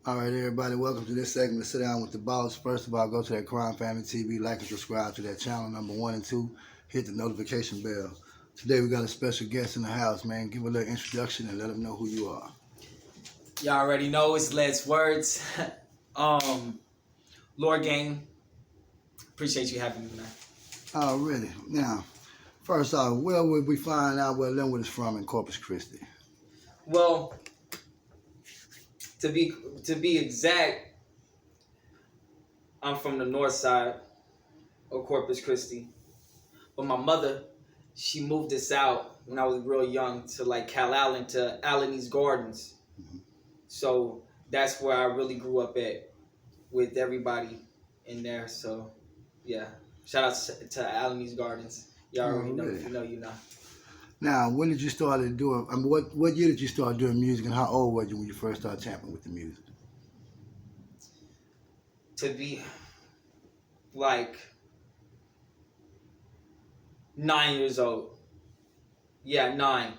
All right, everybody, welcome to this segment of Sit Down with the Boss. First of all, go to that Krime Family TV, like and subscribe to that channel, number 1 and 2. Hit the notification bell. Today, we got a special guest in the house, man. Give a little introduction and let them know who you are. Y'all already know it's ledward. Lord Gang, appreciate you having me, man. Already. Now, first off, where would we find out where Linwood is from in Corpus Christi? Well, to be exact, I'm from the north side of Corpus Christi. But my mother, she moved us out when I was real young to like Cal Allen, to Allen's Gardens. Mm-hmm. So that's where I really grew up at with everybody in there. So yeah, shout out to Allen's Gardens. Y'all already know. If you know, you know. Now, when did you start doing? I mean, what year did you start doing music, and how old were you when you first started tampering with the music? To be like 9 years old. Yeah, nine.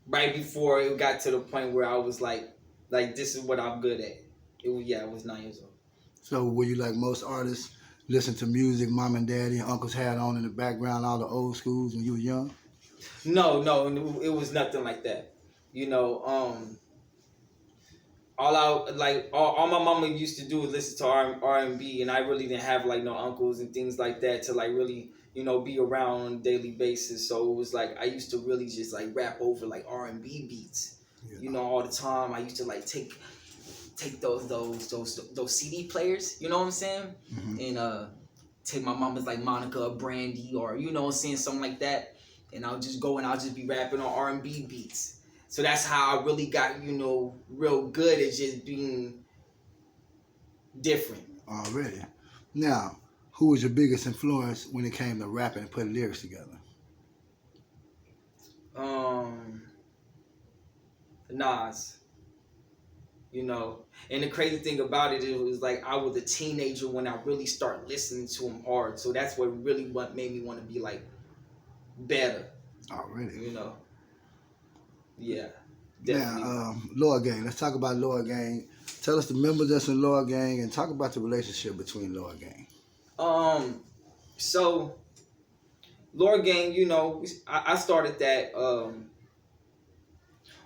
Right before it got to the point where I was like this is what I'm good at. It was 9 years old. So were you like most artists, listen to music mom and daddy and uncles had on in the background, all the old schools when you were young? No, it was nothing like that. You know, all my mama used to do was listen to R&B, and I really didn't have like no uncles and things like that to like really, you know, be around on a daily basis. So it was like I used to really just like rap over like R&B beats, you know, all the time. I used to like take those CD players, you know what I'm saying, and take my mama's like Monica or Brandy or you know what I'm saying, something like that, and I'll just go and I'll just be rapping on R&B beats. So that's how I really got, you know, real good at just being different. Already. Now, who was your biggest influence when it came to rapping and putting lyrics together? Nas. You know, and the crazy thing about it was like I was a teenager when I really started listening to him hard. So that's what made me want to be like better. Already. You know. Yeah. Definitely. Now, Lord Gang. Let's talk about Lord Gang. Tell us the members that's in Lord Gang and talk about the relationship between Lord Gang. So Lord Gang, you know, I started that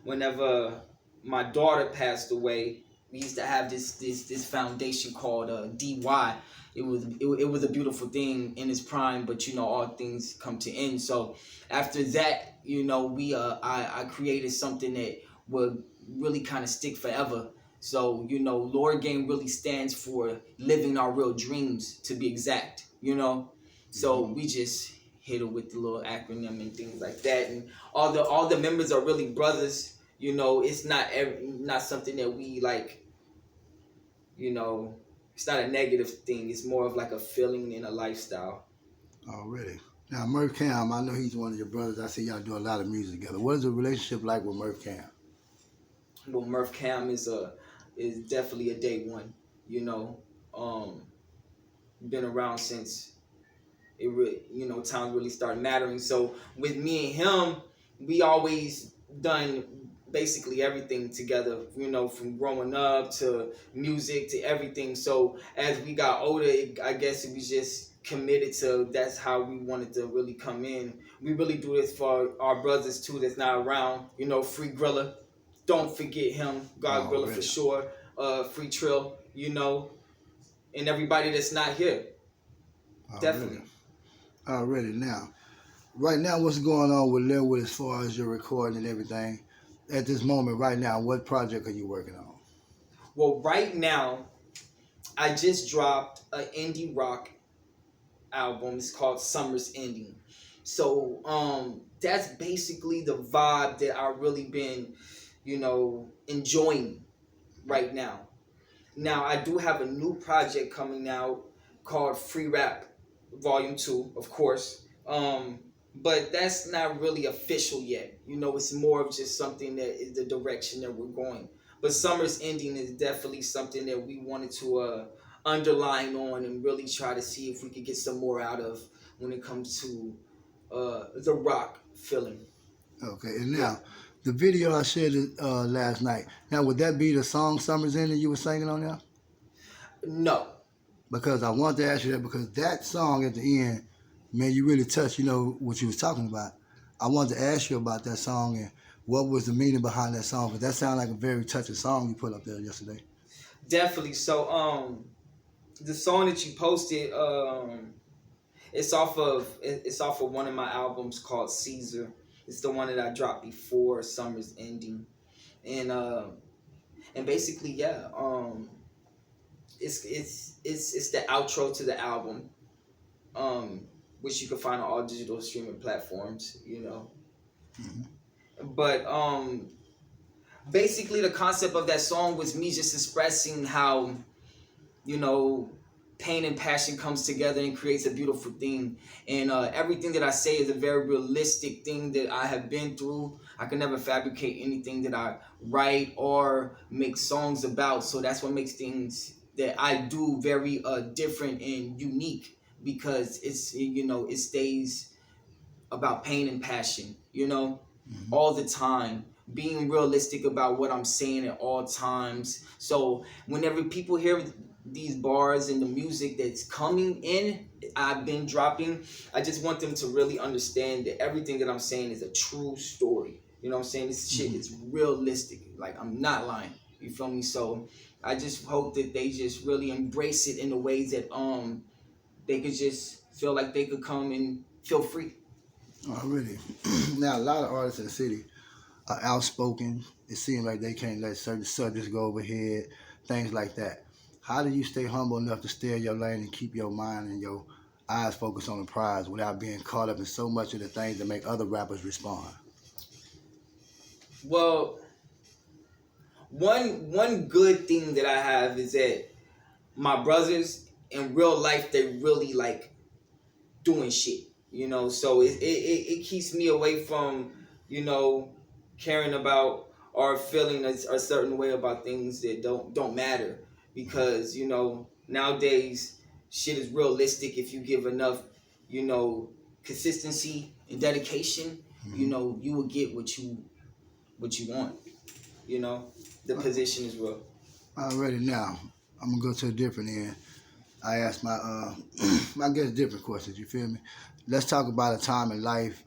whenever my daughter passed away. We used to have this foundation called DY. It was a beautiful thing in its prime, but you know all things come to end. So after that, you know, I created something that would really kind of stick forever. So you know, Lord Gang really stands for living our real dreams, to be exact. You know, so we just hit it with the little acronym and things like that, and all the members are really brothers. You know, it's not something that we like, you know, it's not a negative thing. It's more of like a feeling and a lifestyle. Already. Now, Murph Cam, I know he's one of your brothers. I see y'all do a lot of music together. What is the relationship like with Murph Cam? Well, Murph Cam is definitely a day one. You know, been around since it really, you know, time really started mattering. So with me and him, we always done basically everything together, you know, from growing up to music to everything. So as we got older, I guess it was just committed to that's how we wanted to really come in. We really do this for our brothers too that's not around, you know. Free Grilla, don't forget him. God Grilla really? For sure. Free Trill, you know, and everybody that's not here. Definitely. Already. Now, right now, what's going on with Linwood as far as your recording and everything? At this moment, right now, what project are you working on? Well, right now, I just dropped an indie rock album. It's called Summer's Ending. So that's basically the vibe that I've really been, you know, enjoying right now. Now, I do have a new project coming out called Free Rap Volume 2, of course. But that's not really official yet. You know, it's more of just something that is the direction that we're going. But Summer's Ending is definitely something that we wanted to underline on and really try to see if we could get some more out of when it comes to the rock feeling. Okay, and now, The video I shared last night. Now, would that be the song "Summer's Ending" you were singing on there? No. Because I want to ask you that because that song at the end, man, you really touched. You know what you was talking about. I wanted to ask you about that song and what was the meaning behind that song. Because that sounded like a very touching song you put up there yesterday. Definitely. So, the song that you posted, it's off of one of my albums called Caesar. It's the one that I dropped before Summer's Ending, and basically, yeah, it's the outro to the album, which you can find on all digital streaming platforms, you know. Mm-hmm. But basically, the concept of that song was me just expressing how, you know, pain and passion comes together and creates a beautiful thing. And everything that I say is a very realistic thing that I have been through. I can never fabricate anything that I write or make songs about. So that's what makes things that I do very different and unique, because it's, you know, it stays about pain and passion, you know, mm-hmm. all the time. Being realistic about what I'm saying at all times. So whenever people hear these bars and the music that's coming in, I've been dropping, I just want them to really understand that everything that I'm saying is a true story. You know what I'm saying? This shit is realistic. Like, I'm not lying. You feel me? So I just hope that they just really embrace it in a way that they could just feel like they could come and feel free. Oh, really? Now, a lot of artists in the city are outspoken. It seems like they can't let certain subjects go overhead, things like that. How do you stay humble enough to stay in your lane and keep your mind and your eyes focused on the prize without being caught up in so much of the things that make other rappers respond? Well, one good thing that I have is that my brothers in real life, they really like doing shit, you know. So it keeps me away from, you know, caring about or feeling a certain way about things that don't matter. Because, you know, nowadays shit is realistic. If you give enough, you know, consistency and dedication, you know, you will get what you want. You know, the position is real. Already now, I'm gonna go to a different end. I asked my I guess different questions. You feel me? Let's talk about a time in life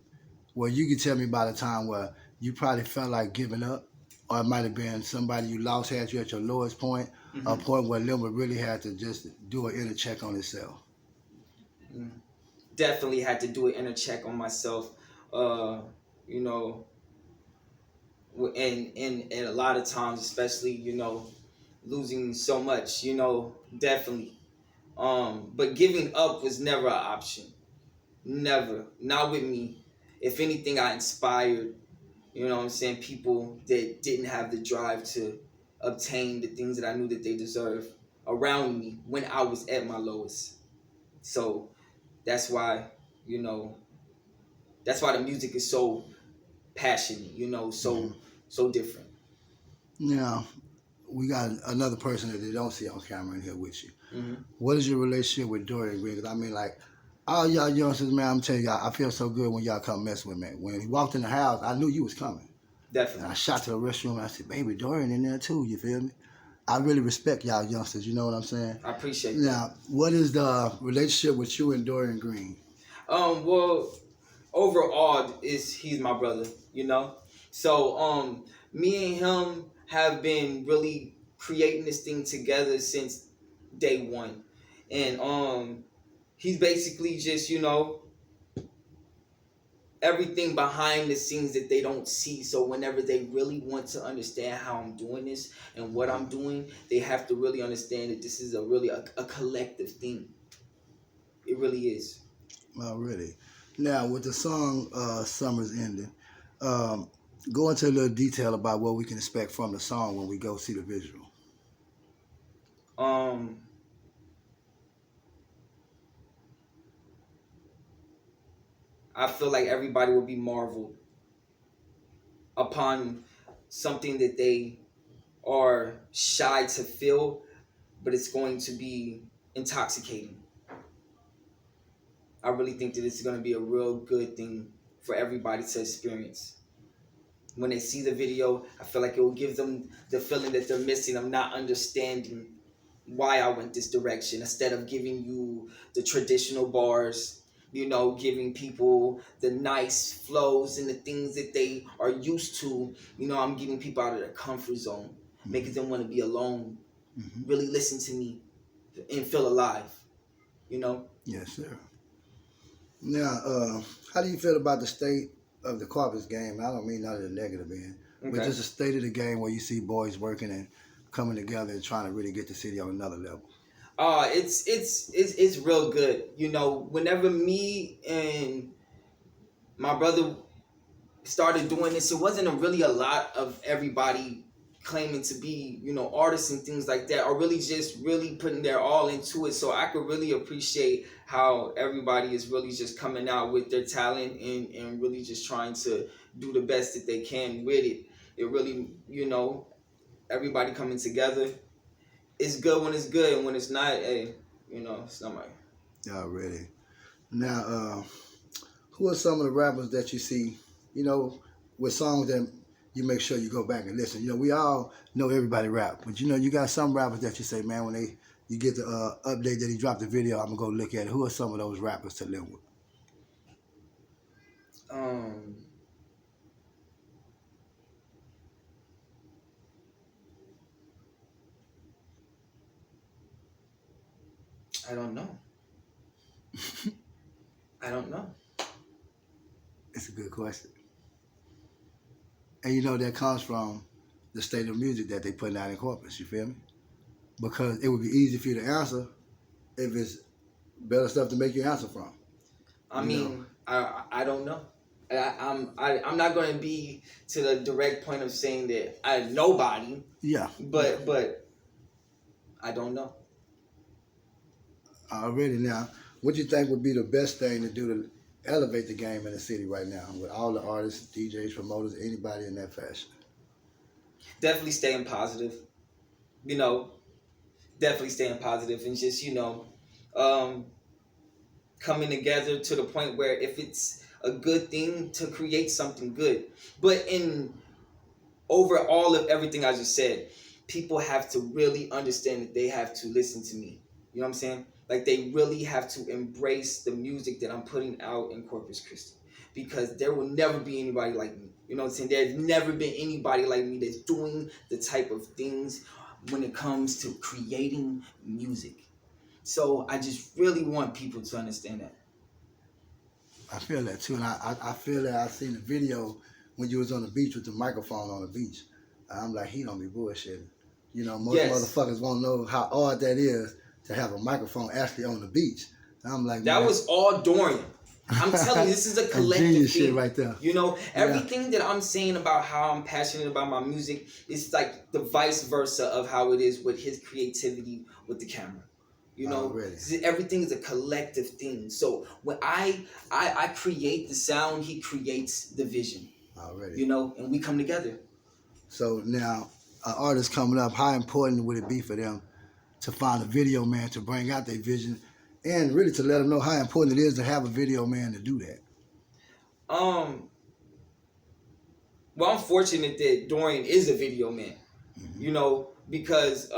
where you can tell me about a time where you probably felt like giving up, or it might have been somebody you lost had you at your lowest point, mm-hmm. a point where Linwood really had to just do an inner check on himself. Definitely had to do an inner check on myself. You know, and a lot of times, especially, you know, losing so much, you know, definitely. But giving up was never an option. Never. Not with me. If anything, I inspired, you know what I'm saying, people that didn't have the drive to obtain the things that I knew that they deserved around me when I was at my lowest. So that's why, you know, that's why the music is so passionate, you know, so different. Now, we got another person that they don't see on camera in here with you. Mm-hmm. What is your relationship with Dorian Green? Because I mean, like, all y'all youngsters, man, I'm telling y'all, I feel so good when y'all come mess with me. When he walked in the house, I knew you was coming. Definitely. And I shot to the restroom and I said, baby, Dorian in there too, you feel me? I really respect y'all youngsters, you know what I'm saying? I appreciate that. Now, what is the relationship with you and Dorian Green? Well, overall, he's my brother, you know? So, me and him have been really creating this thing together since day one. And, he's basically just, you know, everything behind the scenes that they don't see. So whenever they really want to understand how I'm doing this and what I'm doing, they have to really understand that this is a collective thing. It really is. Oh, really? Now, with the song Summer's Ending, go into a little detail about what we can expect from the song when we go see the visual. I feel like everybody will be marveled upon something that they are shy to feel, but it's going to be intoxicating. I really think that it's going to be a real good thing for everybody to experience. when they see the video, I feel like it will give them the feeling that they're missing of not understanding why I went this direction, instead of giving you the traditional bars, giving people the nice flows and the things that they are used to. I'm getting people out of their comfort zone, making them want to be alone, really listen to me and feel alive, Yes, sir. Now, how do you feel about the state of the Corpus game? I don't mean none of the negative end, but just the state of the game where you see boys working and coming together and trying to really get the city on another level. It's real good. Whenever me and my brother started doing this, it wasn't really a lot of everybody claiming to be, artists and things like that, or really just really putting their all into it. So I could really appreciate how everybody is really just coming out with their talent and really just trying to do the best that they can with it. It really, everybody coming together. It's good when it's good, and when it's not, hey, it's not my... Already. Now, who are some of the rappers that you see, with songs that you make sure you go back and listen? We all know everybody rap, but you got some rappers that you say, man, when you get the update that he dropped the video, I'm gonna go look at it. Who are some of those rappers to Linwood? I don't know. I don't know. It's a good question. And that comes from the state of music that they putting out in Corpus, you feel me? Because it would be easy for you to answer if it's better stuff to make you answer from. I don't know. I'm not going to be to the direct point of saying that I nobody. Yeah. But I don't know. Already. Now, what do you think would be the best thing to do to elevate the game in the city right now with all the artists, DJs, promoters, anybody in that fashion? Definitely staying positive. Definitely staying positive and just, coming together to the point where if it's a good thing, to create something good. But over all of everything I just said, people have to really understand that they have to listen to me. You know what I'm saying? Like, they really have to embrace the music that I'm putting out in Corpus Christi, because there will never be anybody like me. You know what I'm saying? There's never been anybody like me that's doing the type of things when it comes to creating music. So I just really want people to understand that. I feel that too, and I feel that I seen the video when you was on the beach with the microphone on the beach. I'm like, he don't be bullshitting. Most motherfuckers won't know how odd that is to have a microphone actually on the beach. And I'm like, that was all Dorian. I'm telling you, this is a collective thing. Shit right there. Everything that I'm saying about how I'm passionate about my music is like the vice versa of how it is with his creativity with the camera. Everything is a collective thing. So when I create the sound, he creates the vision. Already. And we come together. So now, an artist coming up, how important would it be for them to find a video man to bring out their vision, and really to let them know how important it is to have a video man to do that? Well, I'm fortunate that Dorian is a video man, because,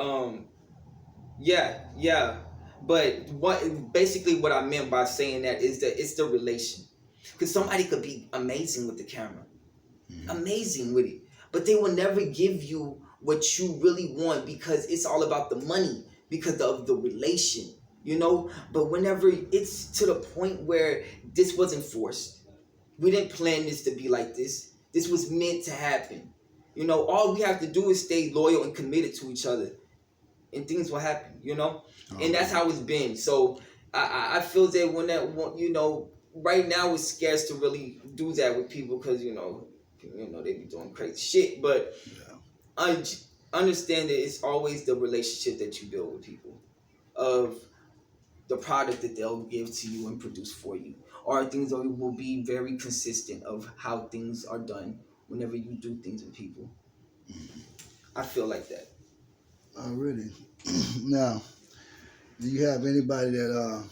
but what I meant by saying that is that it's the relation. Because somebody could be amazing with the camera, amazing with it, but they will never give you what you really want, because it's all about the money, because of the relation, But whenever it's to the point where this wasn't forced, we didn't plan this to be like this. This was meant to happen. All we have to do is stay loyal and committed to each other, and things will happen, And that's how it's been. So I feel that when that, right now it's scarce to really do that with people, because, they be doing crazy shit. But I understand that it's always the relationship that you build with people, of the product that they'll give to you and produce for you, or things that will be very consistent of how things are done whenever you do things with people. I feel like that. Already. Now, do you have anybody that,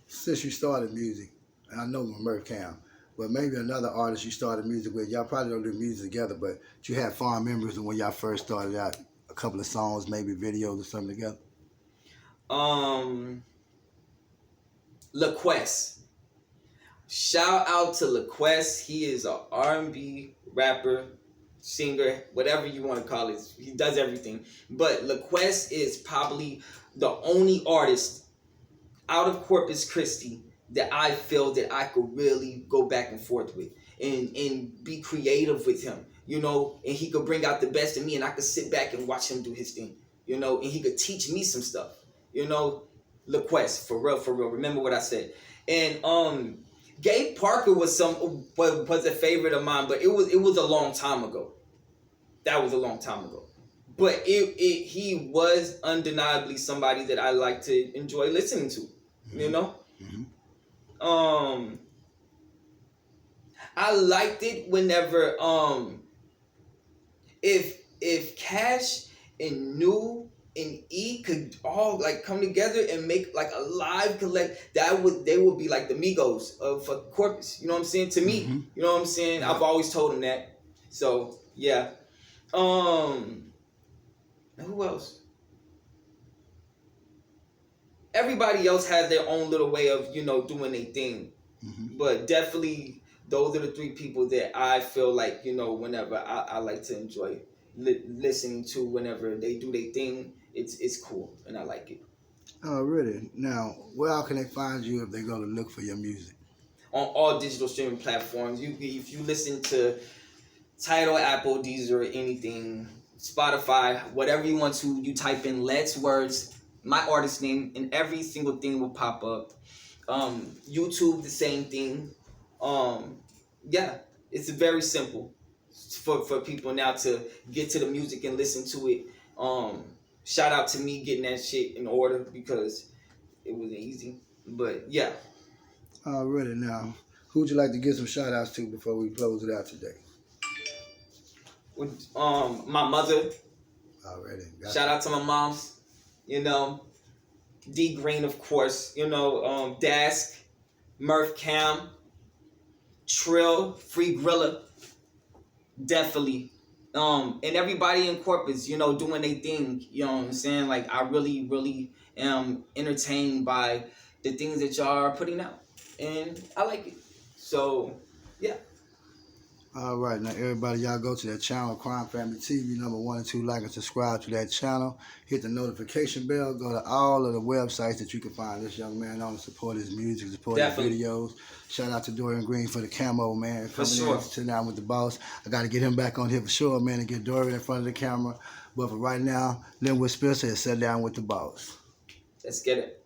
since you started music, and I know Murph Cam, but maybe another artist you started music with. Y'all probably don't do music together, but you had fond memories of when y'all first started out. A couple of songs, maybe videos or something together. LaQuest. Shout out to LaQuest. He is an R&B rapper, singer, whatever you want to call it. He does everything. But LaQuest is probably the only artist out of Corpus Christi that I feel that I could really go back and forth with and be creative with him, you know, and he could bring out the best in me and I could sit back and watch him do his thing, you know, and he could teach me some stuff, you know. LaQuest, for real, remember what I said. And Gabe Parker was a favorite of mine, but it was a long time ago. That was a long time ago. But he was undeniably somebody that I like to enjoy listening to, you know? Mm-hmm. I liked it whenever if Cash and New and E could all like come together and make like a live collect, they would be like the Migos for Corpus. You know what I'm saying? To me, you know what I'm saying? I've always told him that. So yeah. Who else? Everybody else has their own little way of, you know, doing their thing. But definitely those are the three people that I feel like, you know, whenever I like to enjoy listening to whenever they do their thing. It's cool and I like it. Oh, really? Now, where can they find you if they go to look for your music? On all digital streaming platforms. If you listen to Tidal, Apple, Deezer, anything, Spotify, whatever you want to, you type in ledward, my artist name, and every single thing will pop up. YouTube, the same thing. Yeah, it's very simple for people now to get to the music and listen to it. Shout out to me getting that shit in order because it wasn't easy. But yeah. Already now, who would you like to give some shout outs to before we close it out today? My mother. Already. Shout out to my moms. You know, D Green, of course. You know, Dask, Murph Cam, Trill, Free Grilla. Definitely. And everybody in Corpus, you know, doing their thing, you know what I'm saying? Like, I really, really am entertained by the things that y'all are putting out. And I like it. So, yeah. All right. Now, everybody, y'all go to that channel, Krime Family TV, number 1 and 2. Like and subscribe to that channel. Hit the notification bell. Go to all of the websites that you can find this young man on and support his music, support his videos. Shout out to Dorian Green for the camo, man. For sure. Sit down with the boss. I got to get him back on here for sure, man, and get Dorian in front of the camera. But for right now, Linwood Spencer is sit down with the boss. Let's get it.